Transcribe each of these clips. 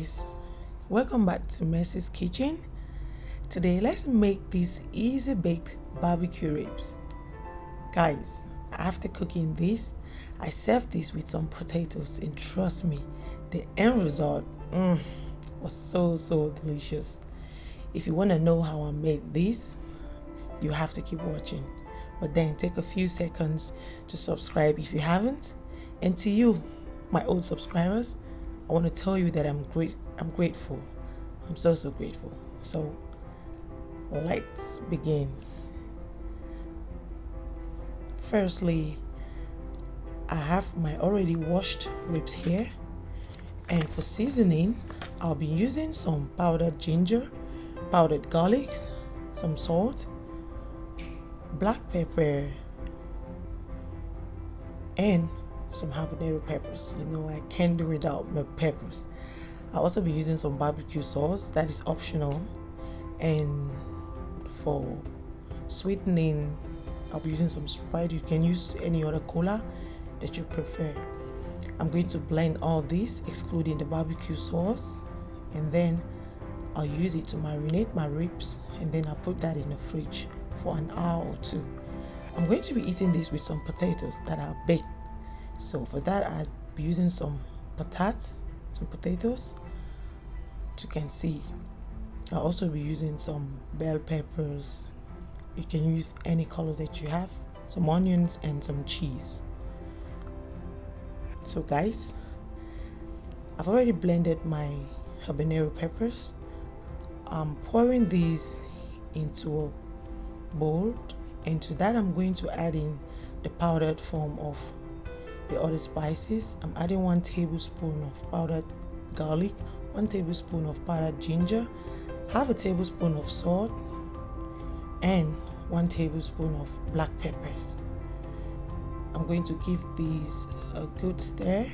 guys, welcome back to Mercy's Kitchen. Today let's make these easy baked barbecue ribs. Guys, after cooking this, I served this with some potatoes and trust me, the end result was so delicious. If you want to know how I made this, you have to keep watching. But then take a few seconds to subscribe if you haven't. And to you, my old subscribers, I want to tell you that I'm grateful. I'm so grateful. So let's begin. Firstly, I have my already washed ribs here, and for seasoning I'll be using some powdered ginger, powdered garlic, some salt, black pepper, and some habanero peppers. I can't do without my peppers. I'll also be using some barbecue sauce that is optional, and for sweetening I'll be using some Sprite. You can use any other cola that you prefer. I'm going to blend all this excluding the barbecue sauce, and then I'll use it to marinate my ribs, and then I'll put that in the fridge for an hour or two. I'm going to be eating this with some potatoes that are baked. So for that, I'll be using some potatoes. You can see I'll also be using some bell peppers. You can use any colors that you have, some onions and some cheese. So guys, I've already blended my habanero peppers. I'm pouring these into a bowl, and to that I'm going to add in the powdered form of the other spices. I'm adding 1 tablespoon of powdered garlic, 1 tablespoon of powdered ginger, half a tablespoon of salt, and 1 tablespoon of black peppers. I'm going to give these a good stir.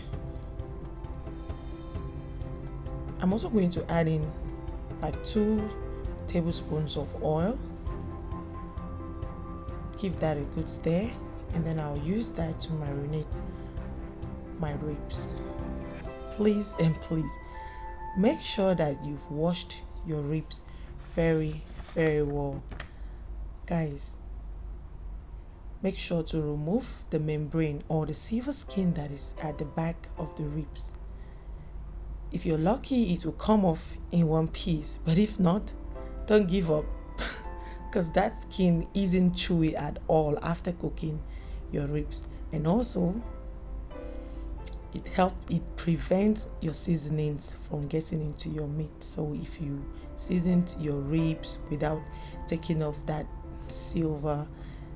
I'm also going to add in like 2 tablespoons of oil. Give that a good stir, and then I'll use that to marinate my ribs. Please make sure that you've washed your ribs very well. Guys, make sure to remove the membrane or the silver skin that is at the back of the ribs. If you're lucky, it will come off in one piece, but if not, don't give up because that skin isn't chewy at all after cooking your ribs. And also it prevents your seasonings from getting into your meat. So if you seasoned your ribs without taking off that silver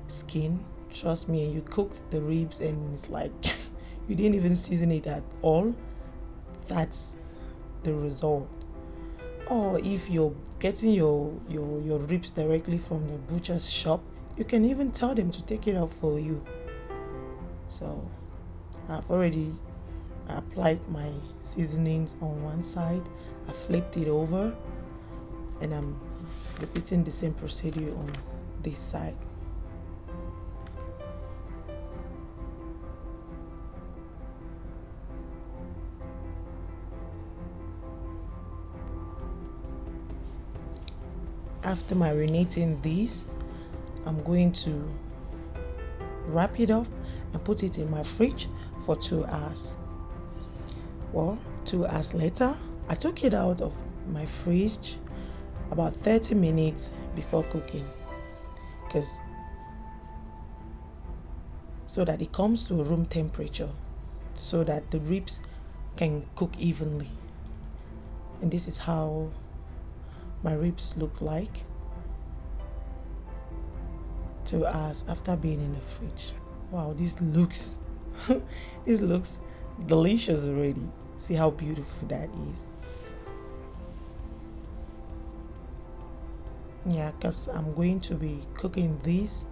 skin, trust me, and you cooked the ribs and it's like you didn't even season it at all, that's the result. Or if you're getting your ribs directly from the butcher's shop, you can even tell them to take it out for you. So I've already applied my seasonings on one side, I flipped it over, and I'm repeating the same procedure on this side. After marinating these, I'm going to wrap it up and put it in my fridge for 2 hours. Well, 2 hours later, I took it out of my fridge about 30 minutes before cooking, so that it comes to a room temperature, so that the ribs can cook evenly. And this is how my ribs look like 2 hours after being in the fridge. Wow, this looks delicious already. See how beautiful that is. Yeah, because I'm going to be cooking this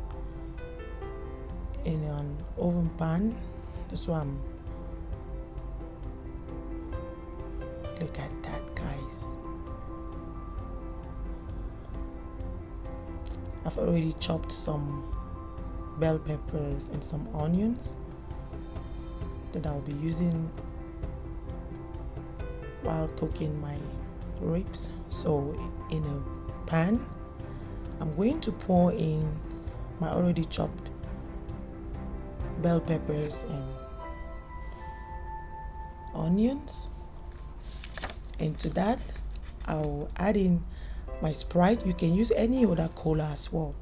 in an oven pan. That's why look at that, guys. I've already chopped some bell peppers and some onions that I'll be using while cooking my ribs. So in a pan, I'm going to pour in my already chopped bell peppers and onions. Into that, I'll add in my Sprite. You can use any other cola as well.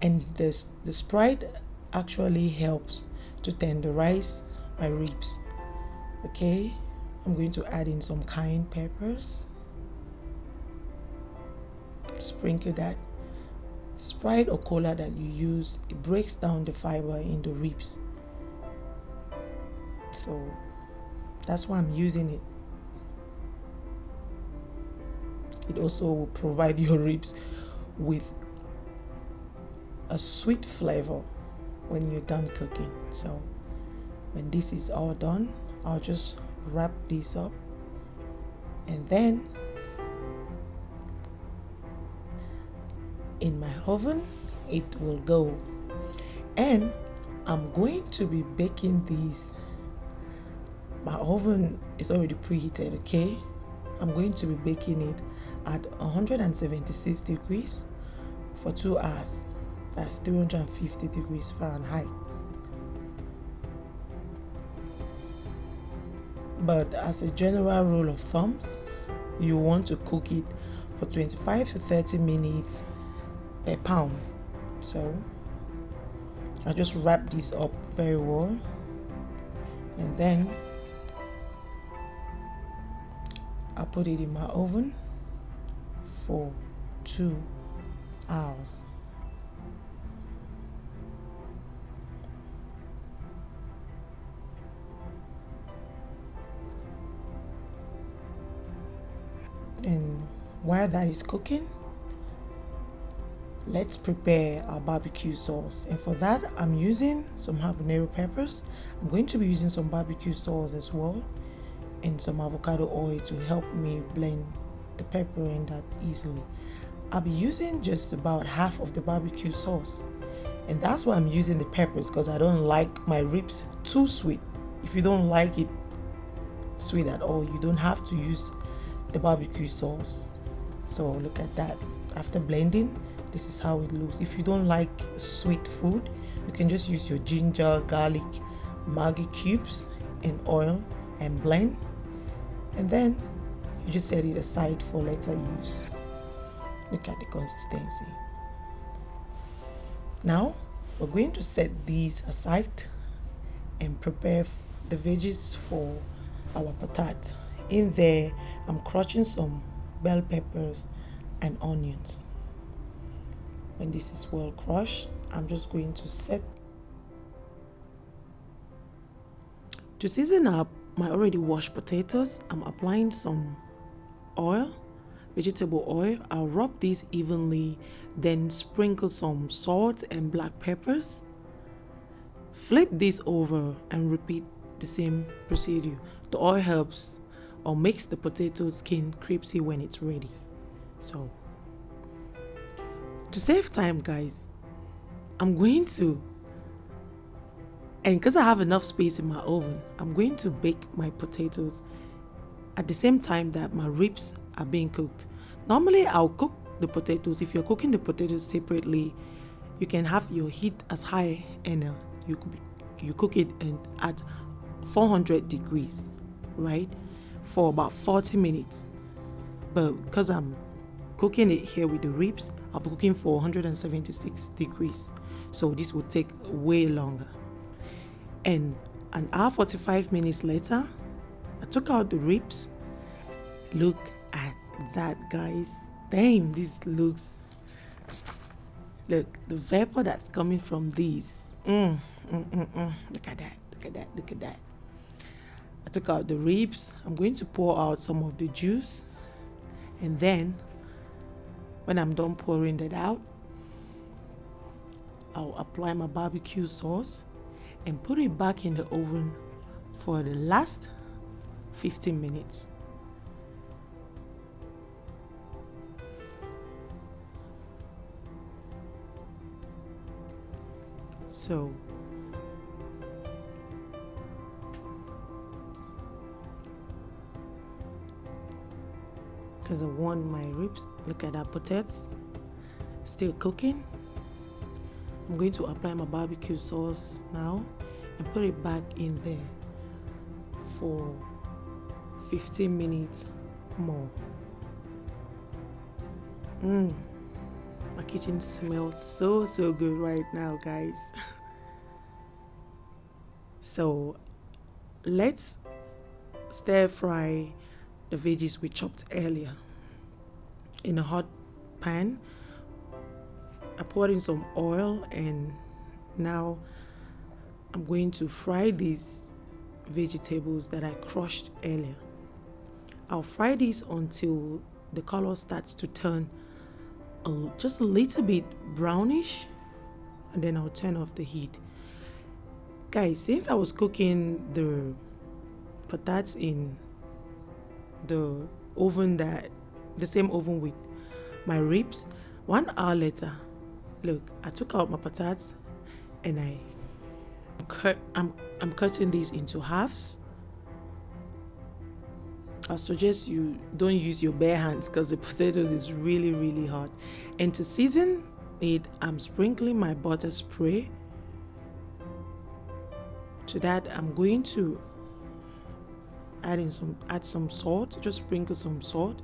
And the Sprite actually helps to tenderize my ribs. Okay, I'm going to add in some cayenne peppers. Sprinkle that. Sprite or cola that you use, it breaks down the fiber in the ribs. So that's why I'm using it. It also will provide your ribs with a sweet flavor when you're done cooking. So when this is all done, I'll just wrap this up, and then in my oven it will go. And I'm going to be baking these. My oven is already preheated, okay? I'm going to be baking it at 176 degrees for 2 hours. That's 350 degrees Fahrenheit. But as a general rule of thumbs, you want to cook it for 25 to 30 minutes per pound. So I just wrap this up very well, and then I put it in my oven for 2 hours. And while that is cooking, let's prepare our barbecue sauce. And for that, I'm using some habanero peppers. I'm going to be using some barbecue sauce as well, and some avocado oil to help me blend the pepper in that easily. I'll be using just about half of the barbecue sauce, and that's why I'm using the peppers, because I don't like my ribs too sweet. If you don't like it sweet at all, you don't have to use the barbecue sauce. So look at that. After blending, this is how it looks. If you don't like sweet food, you can just use your ginger, garlic, Maggi cubes and oil and blend, and then you just set it aside for later use. Look at the consistency. Now we're going to set these aside and prepare the veggies for our patat. In there, I'm crushing some bell peppers and onions. When this is well crushed, I'm just going to set. To season up my already washed potatoes, I'm applying some oil, vegetable oil. I'll rub this evenly, then sprinkle some salt and black peppers. Flip this over and repeat the same procedure. The oil helps or makes the potato skin crispy when it's ready. So to save time, guys, I'm going to, and because I have enough space in my oven, I'm going to bake my potatoes at the same time that my ribs are being cooked. Normally, I'll cook the potatoes. If you're cooking the potatoes separately, you can have your heat as high, and you cook it at 400 degrees, right, for about 40 minutes. But because I'm cooking it here with the ribs, I'll be cooking for 176 degrees. So this will take way longer. And an hour 45 minutes later, I took out the ribs. Look at that, guys. Damn, this looks, look, the vapor that's coming from these. Look at that, look at that, look at that. I took out the ribs. I'm going to pour out some of the juice, and then when I'm done pouring that out, I'll apply my barbecue sauce and put it back in the oven for the last 15 minutes. So because I want my ribs. Look at that, potatoes still cooking. I'm going to apply my barbecue sauce now and put it back in there for 15 minutes more. My kitchen smells so good right now, guys. So let's stir fry the veggies we chopped earlier. In a hot pan, I poured in some oil, and now I'm going to fry these vegetables that I crushed earlier. I'll fry these until the color starts to turn just a little bit brownish, and then I'll turn off the heat. Guys, since I was cooking the potatoes in the oven, the same oven with my ribs, 1 hour later, look, I took out my potatoes and I'm cutting these into halves. I suggest you don't use your bare hands because the potatoes is really hot. And to season it, I'm sprinkling my butter spray. To that, I'm going to add some salt. Just sprinkle some salt.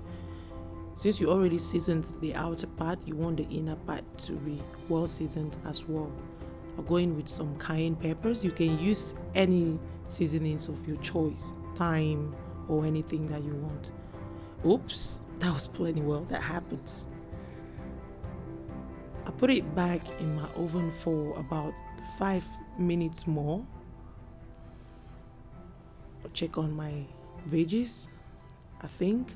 Since you already seasoned the outer part, you want the inner part to be well seasoned as well. I'll go in with some cayenne peppers. You can use any seasonings of your choice, thyme or anything that you want. Oops, that was plenty. Well, that happens. I put it back in my oven for about 5 minutes more. I'll check on my veggies. I think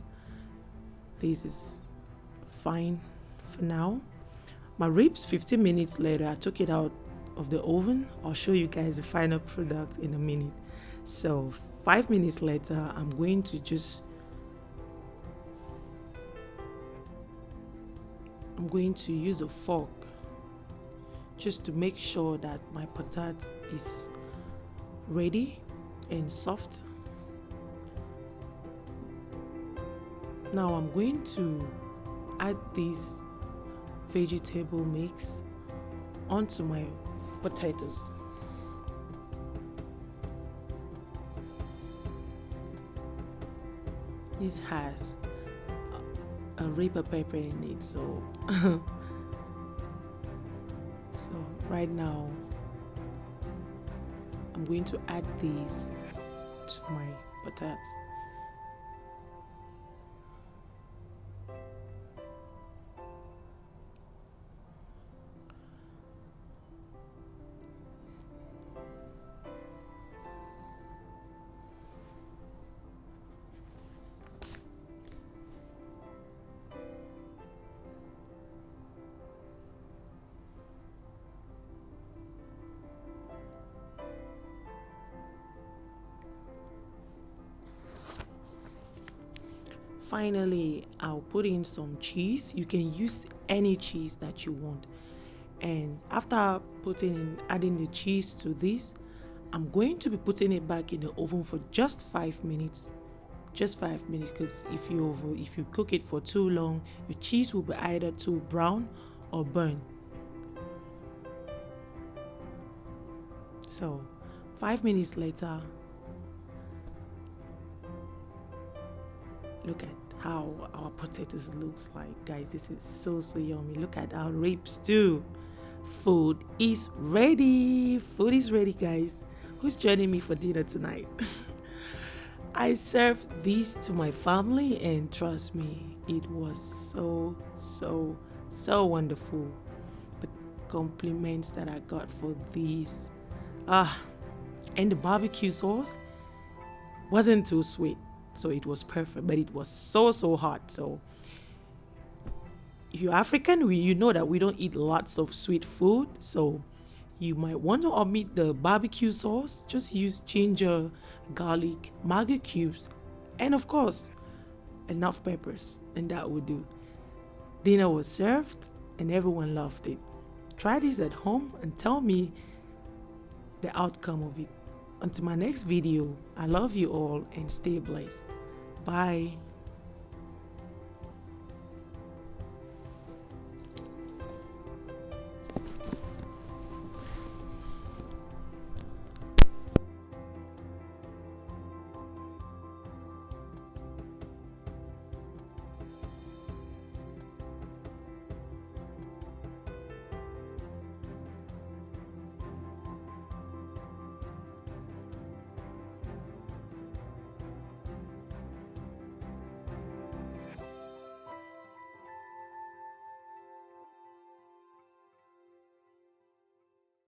this is fine for now. My ribs, 15 minutes later, I took it out of the oven. I'll show you guys the final product in a minute. So 5 minutes later, I'm going to use a fork just to make sure that my potato is ready and soft. Now I'm going to add this vegetable mix onto my potatoes. This has a red pepper in it, so right now I'm going to add these to my potatoes. Finally, I'll put in some cheese. You can use any cheese that you want. And after adding the cheese to this, I'm going to be putting it back in the oven for just 5 minutes. Just 5 minutes, because if you cook it for too long, your cheese will be either too brown or burn. So 5 minutes later, look at how our potatoes looks like. Guys, this is so yummy. Look at our ribs too. Food is ready. Food is ready, guys. Who's joining me for dinner tonight? I served these to my family, and trust me, it was so wonderful. The compliments that I got for these. And the barbecue sauce wasn't too sweet, so it was perfect, but it was so hot. So if you're African, you know that we don't eat lots of sweet food, so you might want to omit the barbecue sauce. Just use ginger, garlic, maggi cubes, and of course enough peppers, and that would do. Dinner was served and everyone loved it. Try this at home and tell me the outcome of it. Until my next video, I love you all and stay blessed. Bye.